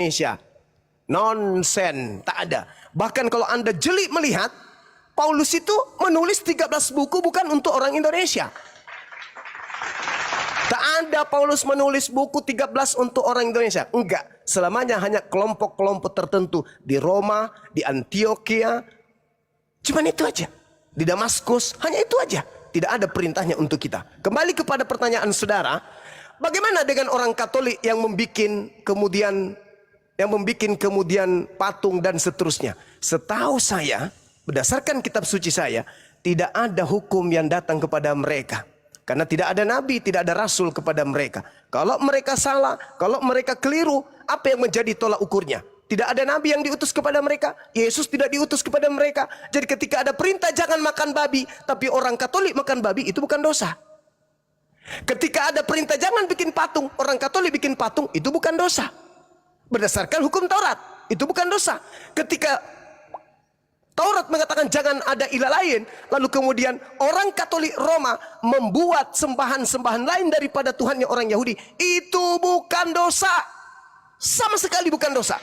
Indonesia. Nonsen, tak ada. Bahkan kalau Anda jeli melihat, Paulus itu menulis 13 buku bukan untuk orang Indonesia. Tak ada Paulus menulis buku 13 untuk orang Indonesia. Enggak, selamanya hanya kelompok-kelompok tertentu. Di Roma, di Antioquia, cuman itu aja. Di Damaskus, hanya itu aja. Tidak ada perintahnya untuk kita. Kembali kepada pertanyaan saudara, bagaimana dengan orang Katolik yang membuat kemudian patung dan seterusnya? Setahu saya, berdasarkan kitab suci saya, tidak ada hukum yang datang kepada mereka. Karena tidak ada nabi, tidak ada rasul kepada mereka. Kalau mereka salah, kalau mereka keliru, apa yang menjadi tolak ukurnya? Tidak ada nabi yang diutus kepada mereka. Yesus tidak diutus kepada mereka. Jadi ketika ada perintah jangan makan babi, tapi orang Katolik makan babi, itu bukan dosa. Ketika ada perintah jangan bikin patung, orang Katolik bikin patung, itu bukan dosa. Berdasarkan hukum Taurat, itu bukan dosa. Ketika Taurat mengatakan jangan ada ilah lain, lalu kemudian orang Katolik Roma membuat sembahan-sembahan lain daripada Tuhannya orang Yahudi, itu bukan dosa. Sama sekali bukan dosa.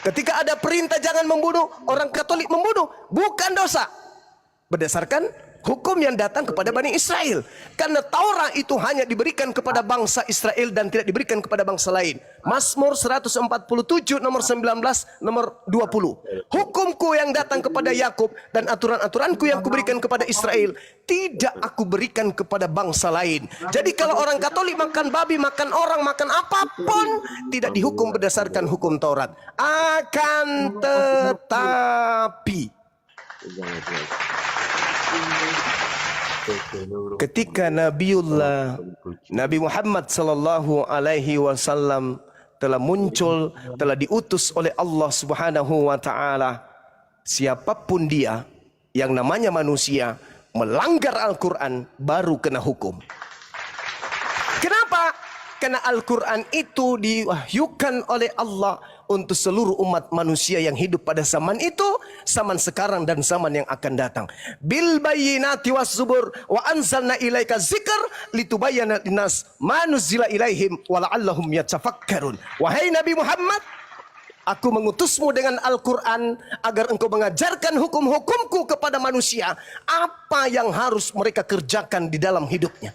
Ketika ada perintah jangan membunuh, orang Katolik membunuh, bukan dosa. Berdasarkan hukum yang datang kepada Bani Israel. Karena Taurat itu hanya diberikan kepada bangsa Israel dan tidak diberikan kepada bangsa lain. Mazmur 147 nomor 19 nomor 20. Hukumku yang datang kepada Yakub dan aturan-aturanku yang kuberikan kepada Israel tidak aku berikan kepada bangsa lain. Jadi kalau orang Katolik makan babi, makan orang, makan apapun, tidak dihukum berdasarkan hukum Taurat. Akan tetapi ketika Nabi Muhammad sallallahu alaihi wasallam telah muncul, telah diutus oleh Allah Subhanahu wa taala, siapapun dia yang namanya manusia melanggar Al-Qur'an baru kena hukum. Kenapa? Karena Al-Qur'an itu diwahyukan oleh Allah untuk seluruh umat manusia yang hidup pada zaman itu, zaman sekarang dan zaman yang akan datang. Bil bayyinati was zubur wa anzalna ilaika dzikr litubayyana linnas ma nuzila ilaihim wa la'allahum yatafakkarun. Wahai Nabi Muhammad, aku mengutusmu dengan Al-Qur'an agar engkau mengajarkan hukum-hukumku kepada manusia, apa yang harus mereka kerjakan di dalam hidupnya.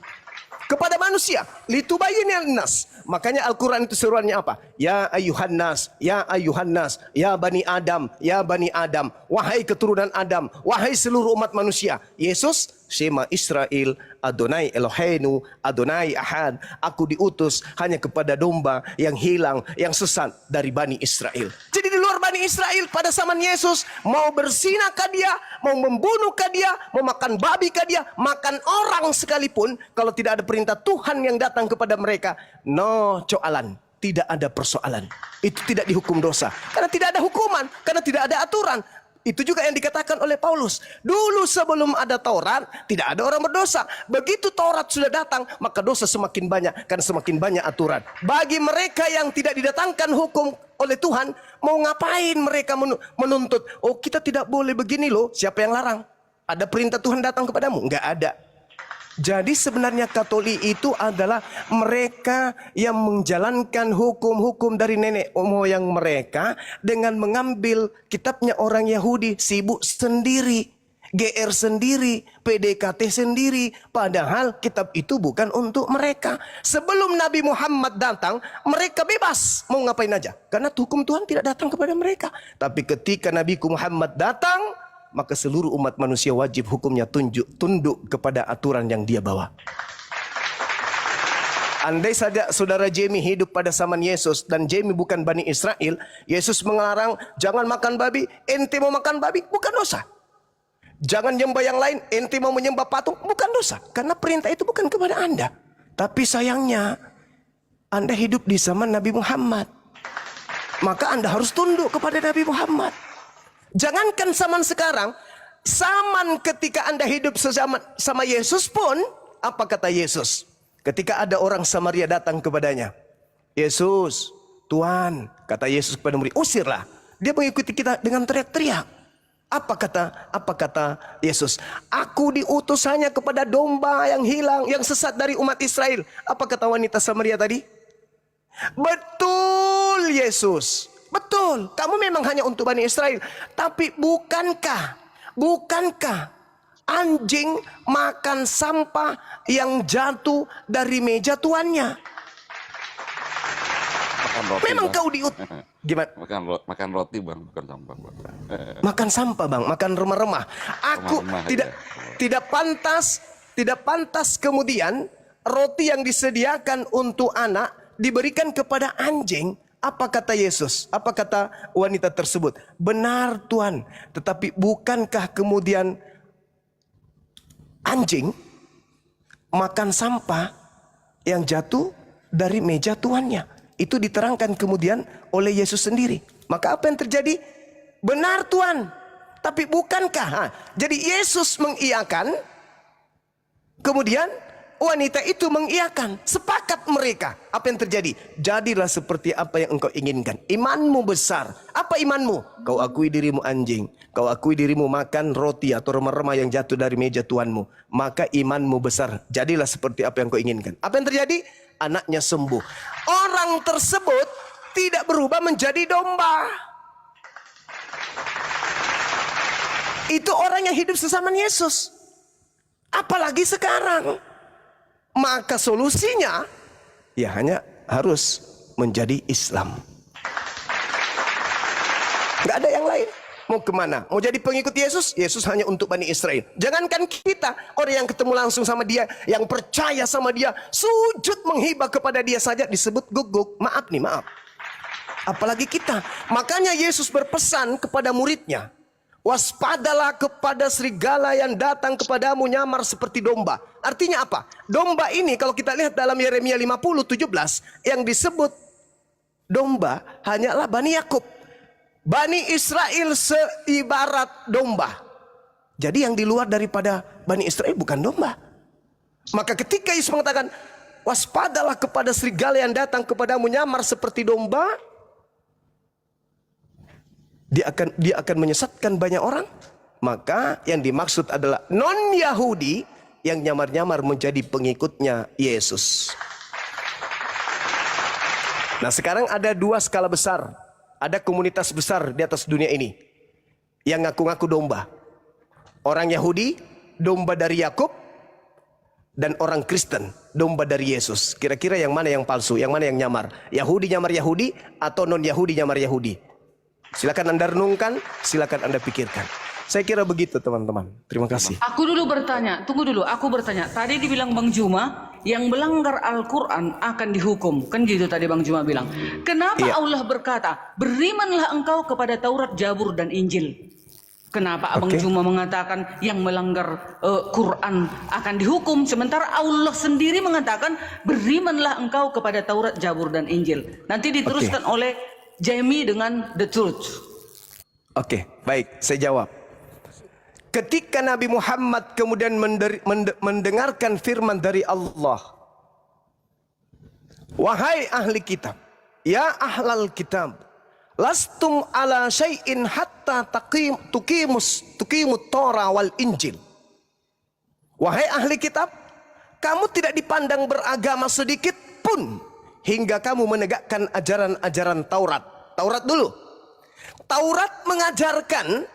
Kepada manusia, litubayyana linnas. Makanya Al-Quran itu seruannya apa? Ya ayuhan nas, ya ayuhan nas, ya bani Adam, ya bani Adam. Wahai keturunan Adam, wahai seluruh umat manusia. Yesus, Shema Israel, Adonai Eloheinu, Adonai Ahad. Aku diutus hanya kepada domba yang hilang, yang sesat dari Bani Israel. Jadi di luar Bani Israel pada zaman Yesus, mau berzinah kah dia, mau membunuh kah dia, mau makan babi kah dia, makan orang sekalipun, kalau tidak ada perintah Tuhan yang datang kepada mereka, no coalan. Tidak ada persoalan. Itu tidak dihukum dosa. Karena tidak ada hukuman, karena tidak ada aturan. Itu juga yang dikatakan oleh Paulus. Dulu sebelum ada Taurat, tidak ada orang berdosa. Begitu Taurat sudah datang, maka dosa semakin banyak. Karena semakin banyak aturan. Bagi mereka yang tidak didatangkan hukum oleh Tuhan, mau ngapain mereka menuntut? Oh, kita tidak boleh begini loh. Siapa yang larang? Ada perintah Tuhan datang kepadamu? Enggak ada. Jadi sebenarnya Katolik itu adalah mereka yang menjalankan hukum-hukum dari nenek moyang mereka dengan mengambil kitabnya orang Yahudi, sibuk sendiri, GR sendiri, PDKT sendiri, padahal kitab itu bukan untuk mereka. Sebelum Nabi Muhammad datang, mereka bebas mau ngapain aja, karena hukum Tuhan tidak datang kepada mereka. Tapi ketika Nabi Muhammad datang, maka seluruh umat manusia wajib hukumnya tunduk kepada aturan yang dia bawa. Andai saja saudara Jamie hidup pada zaman Yesus dan Jamie bukan Bani Israel, Yesus mengarang jangan makan babi, ente mau makan babi, bukan dosa. Jangan nyembah yang lain, ente mau menyembah patung, bukan dosa. Karena perintah itu bukan kepada Anda. Tapi sayangnya, Anda hidup di zaman Nabi Muhammad. Maka Anda harus tunduk kepada Nabi Muhammad. Jangankan zaman sekarang, zaman ketika Anda hidup sama Yesus pun, apa kata Yesus? Ketika ada orang Samaria datang kepadanya, Yesus, Tuhan, kata Yesus kepada murid, usirlah. Dia mengikuti kita dengan teriak-teriak. Apa kata Yesus? Aku diutus hanya kepada domba yang hilang, yang sesat dari umat Israel. Apa kata wanita Samaria tadi? Betul Yesus, betul. Kamu memang hanya untuk Bani Israel. Tapi bukankah anjing makan sampah yang jatuh dari meja tuannya? Makan roti, Memang Bang. kau gimana? Makan roti, Bang, bukan sampah, Bang. Makan sampah, Bang, makan remah-remah. Aku Remah-remah, tidak pantas kemudian roti yang disediakan untuk anak diberikan kepada anjing. Apa kata Yesus? Apa kata wanita tersebut? Benar Tuhan, tetapi bukankah kemudian anjing makan sampah yang jatuh dari meja tuannya? Itu diterangkan kemudian oleh Yesus sendiri. Maka apa yang terjadi? Benar Tuhan, tapi bukankah? Jadi Yesus mengiyakan, kemudian wanita itu mengiyakan. Sepakat mereka. Apa yang terjadi? Jadilah seperti apa yang engkau inginkan. Imanmu besar. Apa imanmu? Kau akui dirimu anjing. Kau akui dirimu makan roti atau remah-remah yang jatuh dari meja tuanmu. Maka imanmu besar. Jadilah seperti apa yang kau inginkan. Apa yang terjadi? Anaknya sembuh. Orang tersebut tidak berubah menjadi domba. Itu orang yang hidup sesama Yesus. Apalagi sekarang. Maka solusinya ya hanya harus menjadi Islam. Gak ada yang lain. Mau kemana? Mau jadi pengikut Yesus? Yesus hanya untuk Bani Israel. Jangankan kita, orang yang ketemu langsung sama dia, yang percaya sama dia, sujud menghibah kepada dia saja disebut guguk. Maaf nih, maaf. Apalagi kita. Makanya Yesus berpesan kepada muridnya, waspadalah kepada serigala yang datang kepadamu nyamar seperti domba. Artinya apa? Domba ini kalau kita lihat dalam Yeremia 50:17, yang disebut domba hanyalah Bani Yakub. Bani Israel seibarat domba. Jadi yang di luar daripada Bani Israel bukan domba. Maka ketika Yesus mengatakan, waspadalah kepada serigala yang datang kepadamu nyamar seperti domba, dia akan menyesatkan banyak orang. Maka yang dimaksud adalah non-Yahudi yang nyamar-nyamar menjadi pengikutnya Yesus. Nah sekarang ada dua skala besar. Ada komunitas besar di atas dunia ini yang ngaku-ngaku domba. Orang Yahudi, domba dari Yakub, dan orang Kristen, domba dari Yesus. Kira-kira yang mana yang palsu, yang mana yang nyamar? Yahudi nyamar Yahudi atau non-Yahudi nyamar Yahudi? Silakan Anda renungkan, silakan Anda pikirkan. Saya kira begitu teman-teman. Terima kasih. Aku dulu bertanya, tunggu dulu, aku bertanya. Tadi dibilang Bang Juma, yang melanggar Al-Quran akan dihukum. Kan gitu tadi Bang Juma bilang. Kenapa Allah berkata, berimanlah engkau kepada Taurat, Zabur, dan Injil? Kenapa Abang Juma mengatakan yang melanggar Quran akan dihukum? Sementara Allah sendiri mengatakan, berimanlah engkau kepada Taurat, Zabur, dan Injil. Nanti diteruskan oleh Jamie dengan The Truth. Oke, baik, saya jawab. Ketika Nabi Muhammad kemudian mendengarkan firman dari Allah, wahai ahli kitab, ya ahlal kitab, lastum ala syai'in hatta tuqimut Torah wal Injil. Wahai ahli kitab, kamu tidak dipandang beragama sedikit pun hingga kamu menegakkan ajaran-ajaran Taurat. Taurat dulu. Taurat mengajarkan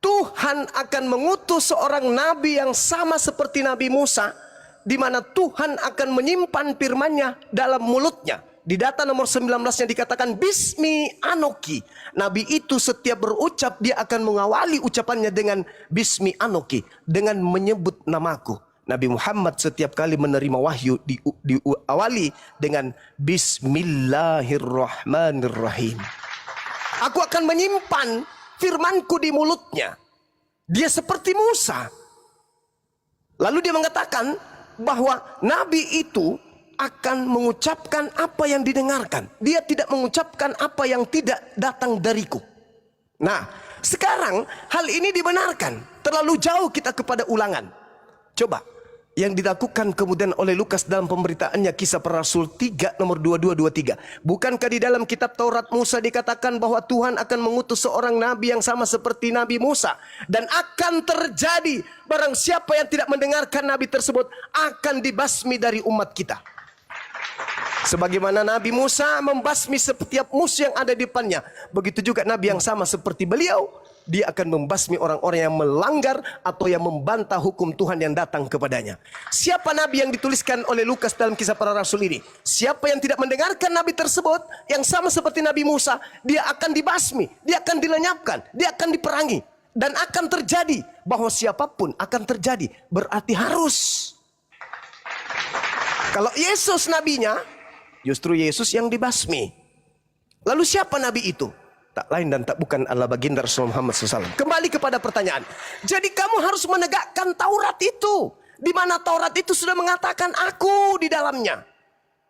Tuhan akan mengutus seorang nabi yang sama seperti Nabi Musa, di mana Tuhan akan menyimpan firman-Nya dalam mulutnya. Di data nomor 19-nya dikatakan Bismi Anoki. Nabi itu setiap berucap dia akan mengawali ucapannya dengan Bismi Anoki, dengan menyebut namaku. Nabi Muhammad setiap kali menerima wahyu diawali dengan Bismillahirrahmanirrahim. Aku akan menyimpan firmanku di mulutnya. Dia seperti Musa. Lalu dia mengatakan bahwa Nabi itu akan mengucapkan apa yang didengarkan. Dia tidak mengucapkan apa yang tidak datang dariku. Nah, sekarang hal ini dibenarkan. Terlalu jauh kita kepada ulangan. Coba, yang dilakukan kemudian oleh Lukas dalam pemberitaannya Kisah Para Rasul 3 nomor 22-23. Bukankah di dalam kitab Taurat Musa dikatakan bahwa Tuhan akan mengutus seorang nabi yang sama seperti Nabi Musa, dan akan terjadi barang siapa yang tidak mendengarkan nabi tersebut akan dibasmi dari umat kita. Sebagaimana Nabi Musa membasmi setiap musuh yang ada di depannya, begitu juga Nabi yang sama seperti beliau, dia akan membasmi orang-orang yang melanggar atau yang membantah hukum Tuhan yang datang kepadanya. Siapa Nabi yang dituliskan oleh Lukas dalam kisah para rasul ini? Siapa yang tidak mendengarkan Nabi tersebut, yang sama seperti Nabi Musa, dia akan dibasmi, dia akan dilenyapkan, dia akan diperangi. Dan akan terjadi, bahwa siapapun akan terjadi, berarti harus. Kalau Yesus nabinya, justru Yesus yang dibasmi. Lalu siapa nabi itu? Tak lain dan tak bukan adalah baginda Rasulullah Muhammad SAW. Kembali kepada pertanyaan. Jadi kamu harus menegakkan Taurat itu. Di mana Taurat itu sudah mengatakan aku di dalamnya.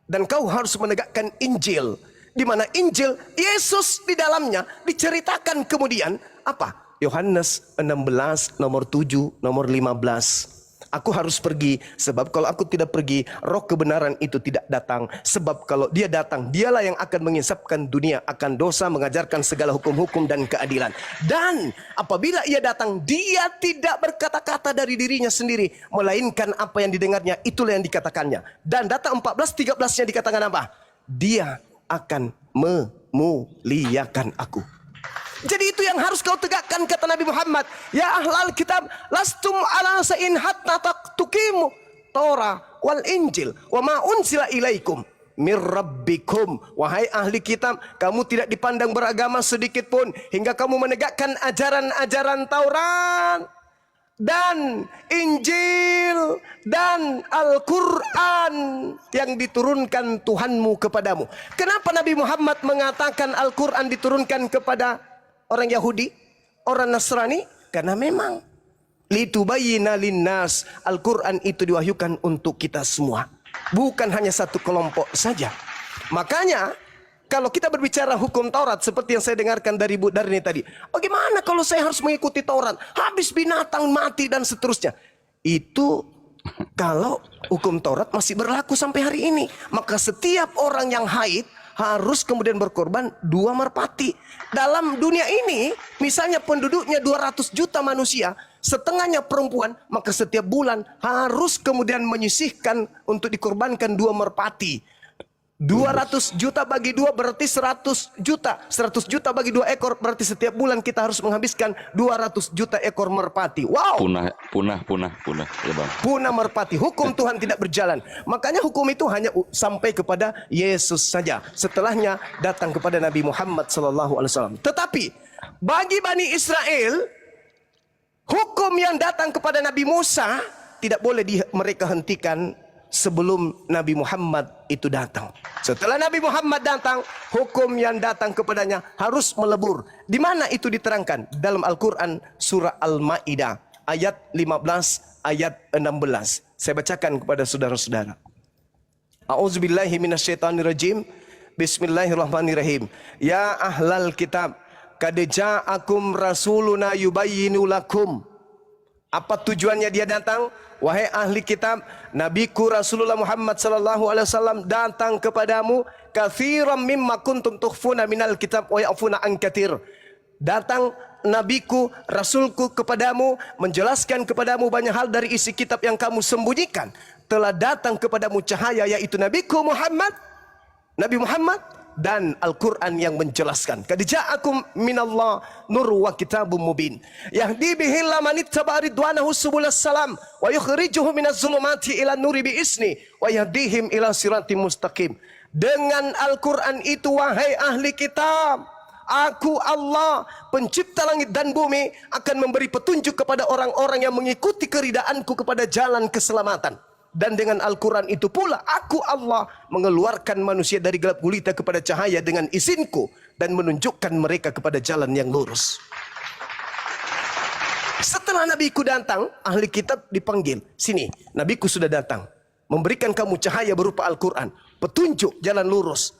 Dan kau harus menegakkan Injil. Di mana Injil, Yesus di dalamnya diceritakan kemudian apa? Yohanes 16, nomor 7, nomor 15. Aku harus pergi, sebab kalau aku tidak pergi, roh kebenaran itu tidak datang. Sebab kalau dia datang, dialah yang akan mengisapkan dunia akan dosa, mengajarkan segala hukum-hukum dan keadilan. Dan apabila ia datang, dia tidak berkata-kata dari dirinya sendiri, melainkan apa yang didengarnya, itulah yang dikatakannya. Dan data 14-13-nya dikatakan apa? Dia akan memuliakan aku. Jadi itu yang harus kau tegakkan, kata Nabi Muhammad. Ya ahlal kitab, lastum ala sa'in hatta tuqimu Torah wal Injil wa ma unsila ilaikum mir rabbikum. Wahai ahli kitab, kamu tidak dipandang beragama sedikit pun hingga kamu menegakkan ajaran-ajaran Taurat dan Injil dan Al-Quran yang diturunkan Tuhanmu kepadamu. Kenapa Nabi Muhammad mengatakan Al-Quran diturunkan kepada orang Yahudi, orang Nasrani? Karena memang litubayyina linnas, Al-Quran itu diwahyukan untuk kita semua, bukan hanya satu kelompok saja. Makanya kalau kita berbicara hukum Taurat seperti yang saya dengarkan dari Bu Darni tadi, bagaimana kalau saya harus mengikuti Taurat, habis binatang mati dan seterusnya? Itu kalau hukum Taurat masih berlaku sampai hari ini. Maka setiap orang yang haid harus kemudian berkorban 2 merpati. Dalam dunia ini, misalnya penduduknya 200 juta manusia, setengahnya perempuan, maka setiap bulan harus kemudian menyisihkan untuk dikorbankan 2 merpati. 200 juta bagi 2 berarti 100 juta. 100 juta bagi 2 ekor berarti setiap bulan kita harus menghabiskan 200 juta ekor merpati. Wow. Punah ya Bang. Punah merpati. Hukum Tuhan tidak berjalan. Makanya hukum itu hanya sampai kepada Yesus saja. Setelahnya datang kepada Nabi Muhammad SAW. Tetapi bagi Bani Israel, hukum yang datang kepada Nabi Musa tidak boleh mereka hentikan sebelum Nabi Muhammad itu datang. Setelah Nabi Muhammad datang, hukum yang datang kepadanya harus melebur. Di mana itu diterangkan? Dalam Al-Quran surah Al-Ma'idah ayat 15, ayat 16. Saya bacakan kepada saudara-saudara. A'udzubillahi minasyaitonirrajim. Bismillahirrahmanirrahim. Ya ahlal kitab, qad ja'akum rasuluna yubayyinu lakum. Apa tujuannya dia datang? Wahai ahli kitab, nabiku Rasulullah Muhammad sallallahu alaihi wasallam datang kepadamu, katsiran mimma kuntum tukhfuna minal kitab wa ya'funa an katsir. Datang nabiku, rasulku kepadamu, menjelaskan kepadamu banyak hal dari isi kitab yang kamu sembunyikan. Telah datang kepadamu cahaya, yaitu nabiku Muhammad, Nabi Muhammad, dan Al-Quran yang menjelaskan. Qad ja'akum minallah nur wa kitabum mubin yahdi bihi man ittaba ridwanahu subulas salam wa yukhrijuhum minaz zulumati ila nuri bi isni wa yahdihim ila siratim mustaqim. Dengan Al-Quran itu, wahai ahli kitab, aku Allah pencipta langit dan bumi akan memberi petunjuk kepada orang-orang yang mengikuti keridaanku kepada jalan keselamatan. Dan dengan Al-Quran itu pula aku Allah mengeluarkan manusia dari gelap gulita kepada cahaya dengan izinku dan menunjukkan mereka kepada jalan yang lurus. Setelah nabiku datang, ahli kitab dipanggil. Sini, nabiku sudah datang, memberikan kamu cahaya berupa Al-Quran, petunjuk jalan lurus.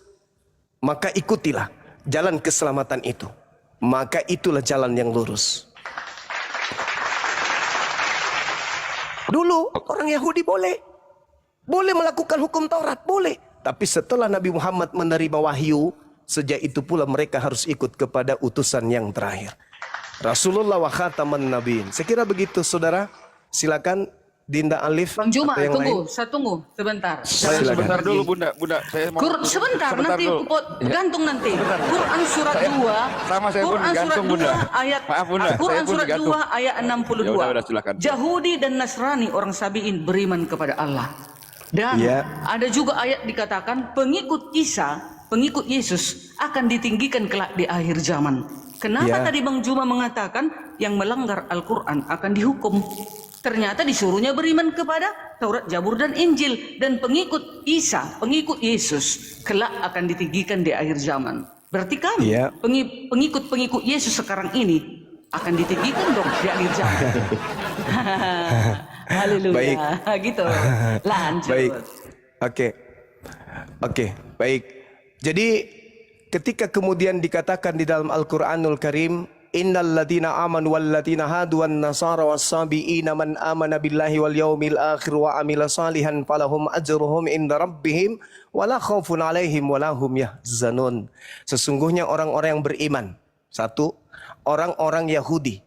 Maka ikutilah jalan keselamatan itu. Maka itulah jalan yang lurus. Dulu orang Yahudi boleh melakukan hukum Taurat, boleh. Tapi setelah Nabi Muhammad menerima wahyu, sejak itu pula mereka harus ikut kepada utusan yang terakhir, Rasulullah wa khataman nabiin. Saya kira begitu saudara. Silakan Dinda Alif Bang Juma, atau yang tunggu, lain? saya tunggu sebentar. Saya Silakan. sebentar dulu Bunda, saya mau Sebentar nanti dulu. gantung nanti. Quran surat 2. sama saya pun Quran surat gantung, 2 Bunda. ayat Maaf, Bunda, Quran saya pun surat gantung. 2 ayat 62. Ya udah, silakan. Yahudi dan Nasrani orang Sabi'in beriman kepada Allah. Dan Ya. ada juga ayat dikatakan pengikut Isa, pengikut Yesus akan ditinggikan kelak di akhir zaman. Kenapa Ya. tadi Bang Juma mengatakan yang melanggar Al-Quran akan dihukum? Ternyata disuruhnya beriman kepada Taurat, Zabur, dan Injil. Dan pengikut Isa, pengikut Yesus, kelak akan ditinggikan di akhir zaman. Berarti kami, Ya. pengikut-pengikut Yesus sekarang ini, akan ditinggikan dong di akhir zaman. Haleluya. Baik. Gitu. Lanjut. Baik. Oke, baik. Jadi ketika kemudian dikatakan di dalam Al-Qur'anul Karim, innal ladzina amanu wal ladzina hadu wan nasara was-sabiina man amana billahi wal yaumil akhir wa amila salihan falahum ajruhum inda rabbihim wala khaufun alaihim wala hum yahzanun. Sesungguhnya orang-orang yang beriman, satu, orang-orang Yahudi,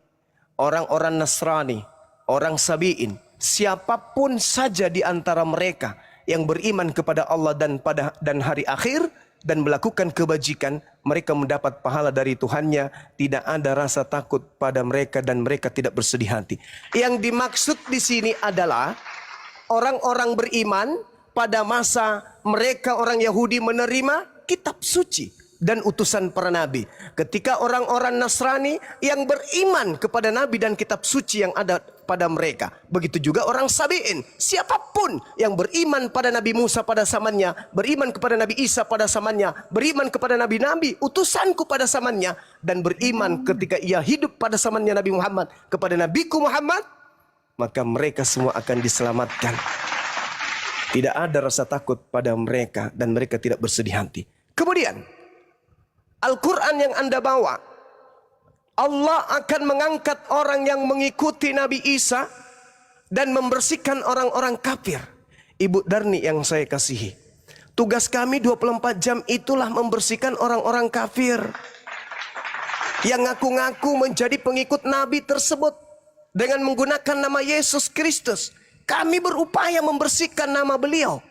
orang-orang Nasrani, orang Sabi'in, siapapun saja di antara mereka yang beriman kepada Allah dan hari akhir dan melakukan kebajikan, mereka mendapat pahala dari Tuhannya, tidak ada rasa takut pada mereka dan mereka tidak bersedih hati. Yang dimaksud di sini adalah orang-orang beriman pada masa mereka orang Yahudi menerima kitab suci dan utusan para nabi. Ketika orang-orang Nasrani yang beriman kepada nabi dan kitab suci yang ada pada mereka. Begitu juga orang Sabi'in. Siapapun yang beriman pada Nabi Musa pada zamannya, beriman kepada Nabi Isa pada zamannya, beriman kepada nabi-nabi utusanku pada zamannya, dan beriman ketika ia hidup pada zamannya Nabi Muhammad kepada Nabiku Muhammad, maka mereka semua akan diselamatkan. Tidak ada rasa takut pada mereka dan mereka tidak bersedih hati. Kemudian Al-Quran yang Anda bawa, Allah akan mengangkat orang yang mengikuti Nabi Isa dan membersihkan orang-orang kafir. Ibu Darni yang saya kasihi, tugas kami 24 jam itulah membersihkan orang-orang kafir yang ngaku-ngaku menjadi pengikut Nabi tersebut dengan menggunakan nama Yesus Kristus. Kami berupaya membersihkan nama beliau.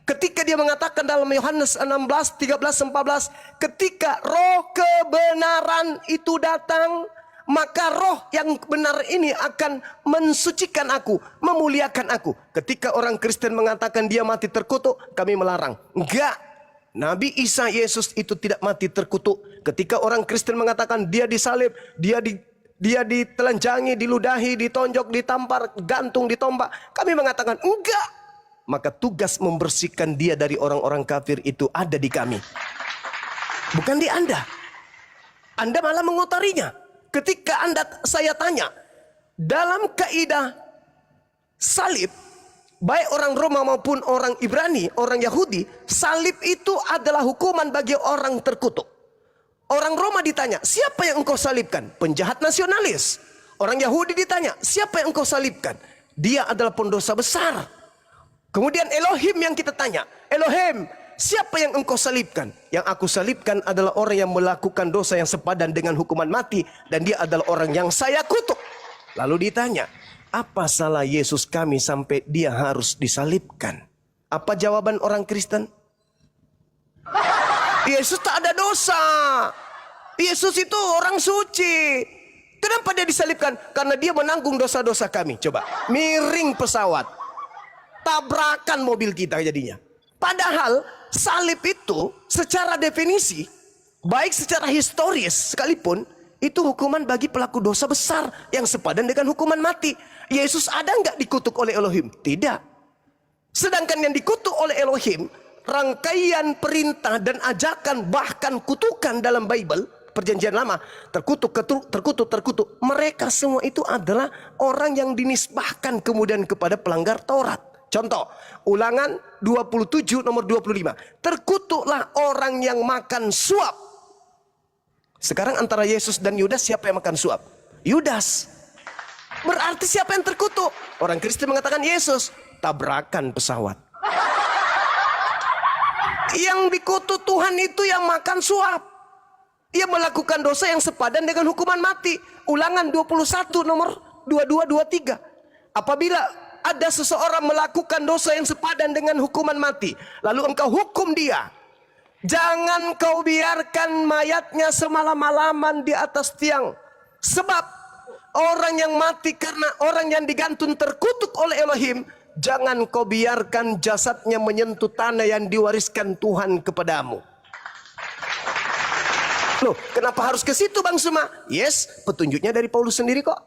Ketika dia mengatakan dalam Yohanes 16, 13, 14, ketika roh kebenaran itu datang, maka roh yang benar ini akan mensucikan aku, memuliakan aku. Ketika orang Kristen mengatakan dia mati terkutuk, kami melarang. Enggak, Nabi Isa Yesus itu tidak mati terkutuk. Ketika orang Kristen mengatakan dia disalib, dia ditelanjangi, diludahi, ditonjok, ditampar, gantung, ditombak, kami mengatakan enggak. Maka tugas membersihkan dia dari orang-orang kafir itu ada di kami, bukan di Anda. Anda malah mengotorinya. Ketika saya tanya, dalam kaidah salib, baik orang Roma maupun orang Ibrani, orang Yahudi, salib itu adalah hukuman bagi orang terkutuk. Orang Roma ditanya, siapa yang engkau salibkan? Penjahat nasionalis. Orang Yahudi ditanya, siapa yang engkau salibkan? Dia adalah pendosa besar. Kemudian Elohim yang kita tanya, Elohim, siapa yang engkau salibkan? Yang aku salibkan adalah orang yang melakukan dosa yang sepadan dengan hukuman mati, dan dia adalah orang yang saya kutuk. Lalu ditanya, apa salah Yesus kami sampai dia harus disalibkan? Apa jawaban orang Kristen? Yesus tak ada dosa. Yesus itu orang suci. Kenapa dia disalibkan? Karena dia menanggung dosa-dosa kami. Coba, miring pesawat, tabrakan mobil kita jadinya. Padahal salib itu secara definisi, baik secara historis sekalipun, itu hukuman bagi pelaku dosa besar yang sepadan dengan hukuman mati. Yesus ada nggak dikutuk oleh Elohim? Tidak. Sedangkan yang dikutuk oleh Elohim, rangkaian perintah dan ajakan bahkan kutukan dalam Bible, Perjanjian Lama, terkutuk. Mereka semua itu adalah orang yang dinisbahkan kemudian kepada pelanggar Taurat. Contoh, Ulangan 27 nomor 25. Terkutuklah orang yang makan suap. Sekarang antara Yesus dan Yudas, siapa yang makan suap? Yudas. Berarti siapa yang terkutuk? Orang Kristen mengatakan Yesus. Tabrakan pesawat. Yang dikutuk Tuhan itu yang makan suap. Ia melakukan dosa yang sepadan dengan hukuman mati. Ulangan 21 nomor 22-23. Apabila ada seseorang melakukan dosa yang sepadan dengan hukuman mati, lalu engkau hukum dia, jangan kau biarkan mayatnya semalam-malaman di atas tiang. Sebab orang yang mati karena orang yang digantung terkutuk oleh Elohim, jangan kau biarkan jasadnya menyentuh tanah yang diwariskan Tuhan kepadamu. Loh, kenapa harus ke situ Bang Suma? Yes, petunjuknya dari Paulus sendiri kok.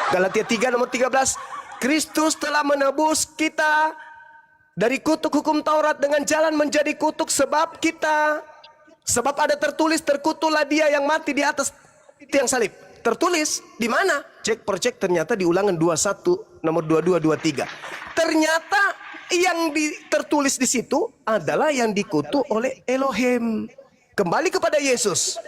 Galatia 3 nomor 13. Kristus telah menebus kita dari kutuk hukum Taurat dengan jalan menjadi kutuk sebab ada tertulis, terkutuklah dia yang mati di atas tiang salib. Tertulis di mana? Cek per cek, ternyata di Ulangan 21 nomor 22 23. Ternyata yang tertulis di situ adalah yang dikutuk oleh Elohim. Kembali kepada Yesus.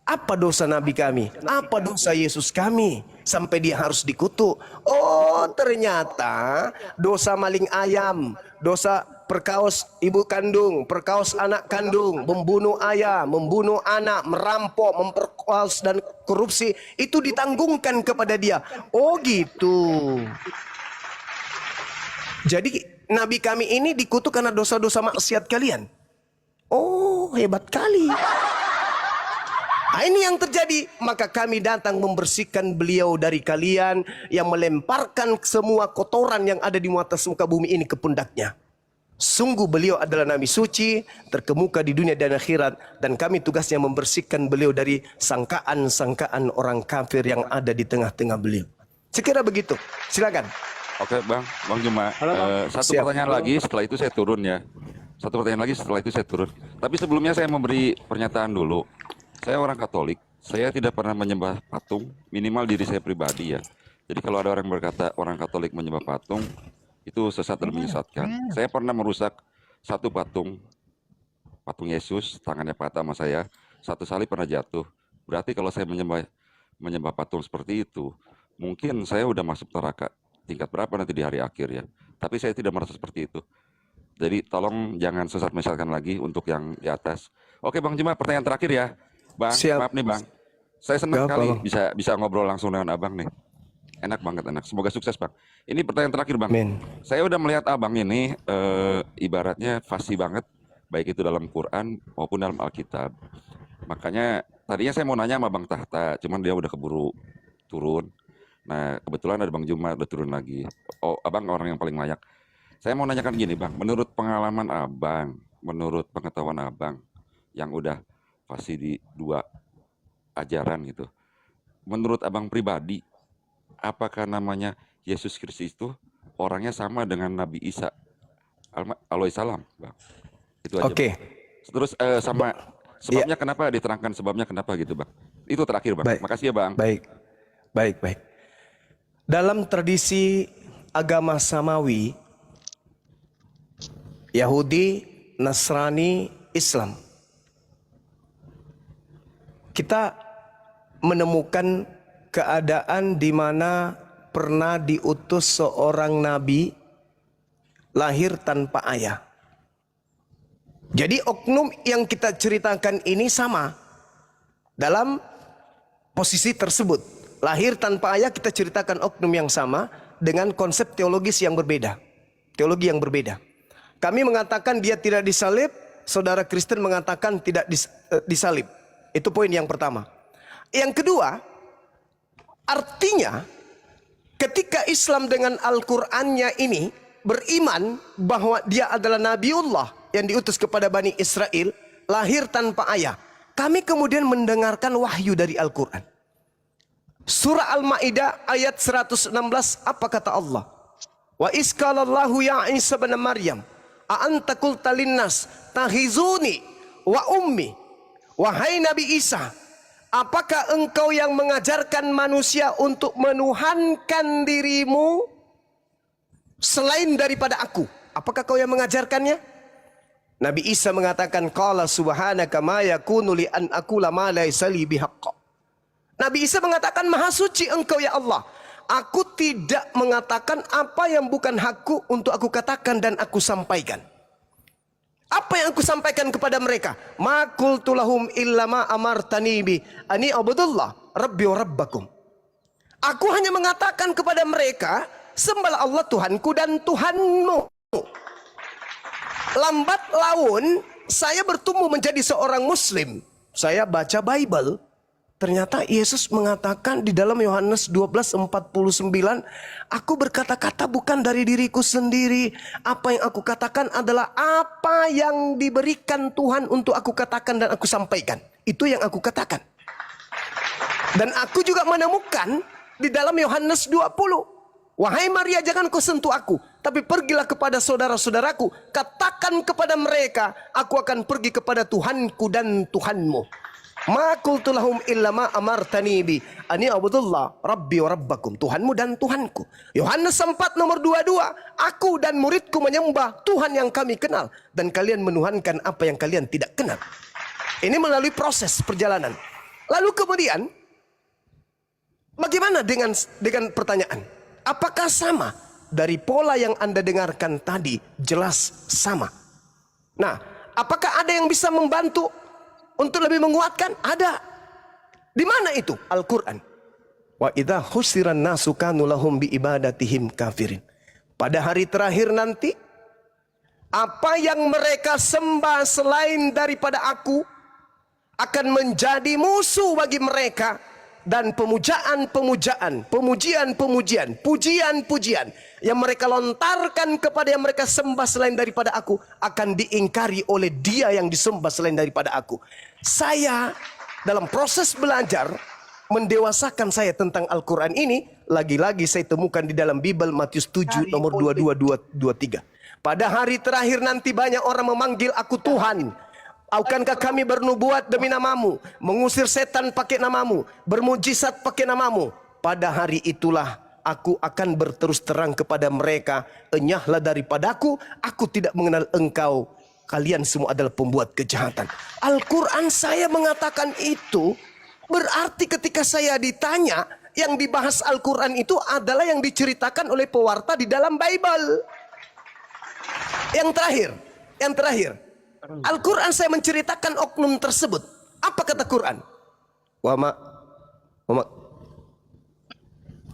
Apa dosa Nabi kami? Apa dosa Yesus kami? Sampai dia harus dikutuk. Oh, ternyata dosa maling ayam, dosa perkaos ibu kandung, perkaos anak kandung, membunuh ayah, membunuh anak, merampok, memperkaos dan korupsi, itu ditanggungkan kepada dia. Oh gitu. Jadi Nabi kami ini dikutuk karena dosa-dosa maksiat kalian. Oh, hebat kali. Nah, ini yang terjadi. Maka kami datang membersihkan beliau dari kalian yang melemparkan semua kotoran yang ada di atas muka bumi ini ke pundaknya. Sungguh beliau adalah Nabi suci, terkemuka di dunia dan akhirat. Dan kami tugasnya membersihkan beliau dari sangkaan-sangkaan orang kafir yang ada di tengah-tengah beliau. Sekira begitu. Silakan. Oke Bang Juma. Satu Siap. pertanyaan lagi, setelah itu saya turun ya. Satu pertanyaan lagi, setelah itu saya turun. Tapi sebelumnya saya memberi pernyataan dulu. Saya orang Katolik, saya tidak pernah menyembah patung, minimal diri saya pribadi ya. Jadi kalau ada orang berkata orang Katolik menyembah patung, itu sesat dan menyesatkan. Saya pernah merusak satu patung Yesus, tangannya patah sama saya, satu salib pernah jatuh. Berarti kalau saya menyembah patung seperti itu, mungkin saya udah masuk neraka tingkat berapa nanti di hari akhir ya. Tapi saya tidak merasa seperti itu. Jadi tolong jangan sesat menyesatkan lagi untuk yang di atas. Oke Bang Juma, pertanyaan terakhir ya. Bang, Siap. maaf nih Bang. Saya senang Gak sekali apa. bisa ngobrol langsung dengan Abang nih. Enak banget, enak. Semoga sukses Bang. Ini pertanyaan terakhir Bang. Amin. Saya udah melihat Abang ini ibaratnya fasih banget, baik itu dalam Quran maupun dalam Alkitab. Makanya tadinya saya mau nanya sama Bang Tahta, cuman dia udah keburu turun. Nah kebetulan ada Bang Juma udah turun lagi. Oh, Abang orang yang paling layak. Saya mau nanyakan gini Bang, menurut pengalaman Abang, menurut pengetahuan Abang yang udah fasih di dua ajaran gitu, menurut Abang pribadi, apakah namanya Yesus Kristus itu orangnya sama dengan Nabi Isa alaihissalam, Bang? Itu aja. Oke. Bang. Terus sama sebabnya kenapa, diterangkan sebabnya kenapa gitu Bang. Itu terakhir Bang. Baik. Makasih ya Bang. Baik. Dalam tradisi agama Samawi, Yahudi, Nasrani, Islam, kita menemukan keadaan di mana pernah diutus seorang nabi lahir tanpa ayah. Jadi oknum yang kita ceritakan ini sama dalam posisi tersebut. Lahir tanpa ayah, kita ceritakan oknum yang sama dengan konsep teologis yang berbeda. Teologi yang berbeda. Kami mengatakan dia tidak disalib, saudara Kristen mengatakan tidak disalib. Itu poin yang pertama. Yang kedua, artinya ketika Islam dengan Al-Qur'annya ini beriman bahwa dia adalah Nabiullah yang diutus kepada Bani Israel, lahir tanpa ayah. Kami kemudian mendengarkan wahyu dari Al-Qur'an. Surah Al-Maidah ayat 116, apa kata Allah? Wa isqalallahu ya Isa bin Maryam, a anta qulta linnas tahizuni wa ummi. Wahai Nabi Isa, apakah engkau yang mengajarkan manusia untuk menuhankan dirimu selain daripada aku? Apakah kau yang mengajarkannya? Nabi Isa mengatakan, qala subhanaka ma yakunu li an aqula ma laysa li bihaqq. Nabi Isa mengatakan, maha suci engkau ya Allah, aku tidak mengatakan apa yang bukan hakku untuk aku katakan dan aku sampaikan. Apa yang aku sampaikan kepada mereka? Ma qultu lahum illa ma amartani bi ani abudullah rabbi wa rabbakum. Aku hanya mengatakan kepada mereka sembahlah Allah Tuhanku dan Tuhanmu. Lambat laun saya bertumbuh menjadi seorang Muslim. Saya baca Bible. Ternyata Yesus mengatakan di dalam Yohanes 12:49, aku berkata-kata bukan dari diriku sendiri. Apa yang aku katakan adalah apa yang diberikan Tuhan untuk aku katakan dan aku sampaikan. Itu yang aku katakan. Dan aku juga menemukan di dalam Yohanes 20, wahai Maria, jangan kau sentuh aku, tapi pergilah kepada saudara-saudaraku, katakan kepada mereka, aku akan pergi kepada Tuhanku dan Tuhanmu. Ma qultu lahum illa ma amartani bi ani abudullah rabbi wa rabbakum, Tuhanmu dan Tuhanku. Yohanes 4 nomor 22, aku dan muridku menyembah Tuhan yang kami kenal, dan kalian menuhankan apa yang kalian tidak kenal. Ini melalui proses perjalanan. Lalu kemudian bagaimana dengan pertanyaan? Apakah sama? Dari pola yang Anda dengarkan tadi jelas sama. Nah, apakah ada yang bisa membantu untuk lebih menguatkan? Ada. Di mana itu? Al-Quran. Wa idza husiran nasu kanu lahum bi ibadatihim kafirin. Pada hari terakhir nanti, apa yang mereka sembah selain daripada aku akan menjadi musuh bagi mereka, dan pujian-pujian yang mereka lontarkan kepada yang mereka sembah selain daripada aku akan diingkari oleh dia yang disembah selain daripada aku. Saya dalam proses belajar mendewasakan saya tentang Al-Quran ini, lagi-lagi saya temukan di dalam Bible Matius 7 nomor 22-23. Pada hari terakhir nanti banyak orang memanggil aku Tuhan. Akankah kami bernubuat demi namamu, mengusir setan pakai namamu, bermujizat pakai namamu? Pada hari itulah aku akan berterus terang kepada mereka, enyahlah daripadaku, aku tidak mengenal engkau, kalian semua adalah pembuat kejahatan. Al-Quran saya mengatakan itu, berarti ketika saya ditanya, yang dibahas Al-Quran itu adalah yang diceritakan oleh pewarta di dalam Bible. Yang terakhir, Al-Quran saya menceritakan oknum tersebut. Apa kata Quran? Wama.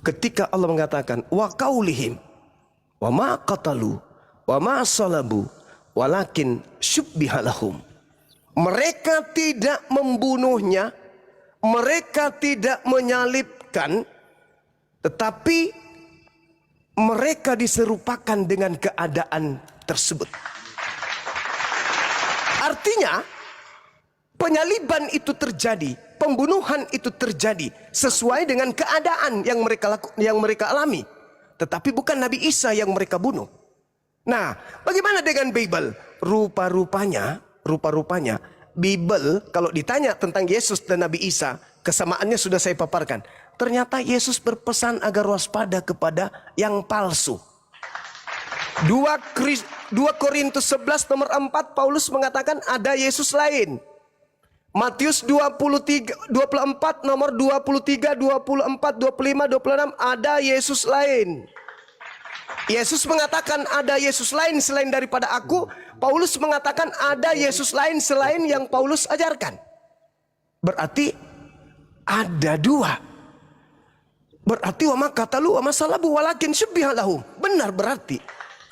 Ketika Allah mengatakan wa qaulihim wa ma qatalu wa ma salabu walakin syubbiha lahum. Mereka tidak membunuhnya, mereka tidak menyalibkan, tetapi mereka diserupakan dengan keadaan tersebut. Artinya penyaliban itu terjadi, pembunuhan itu terjadi sesuai dengan keadaan yang mereka alami, tetapi bukan Nabi Isa yang mereka bunuh. Nah, bagaimana dengan Bible? Rupa-rupanya Bible kalau ditanya tentang Yesus dan Nabi Isa, kesamaannya sudah saya paparkan. Ternyata Yesus berpesan agar waspada kepada yang palsu. 2 Korintus 11 nomor 4 Paulus mengatakan ada Yesus lain. Matius 24 nomor 23, 24, 25, 26 ada Yesus lain. Yesus mengatakan ada Yesus lain selain daripada aku. Paulus mengatakan ada Yesus lain selain yang Paulus ajarkan. Berarti ada dua. Berarti wa makatalu wa masalabu walakin syubbiha lahum. Benar, berarti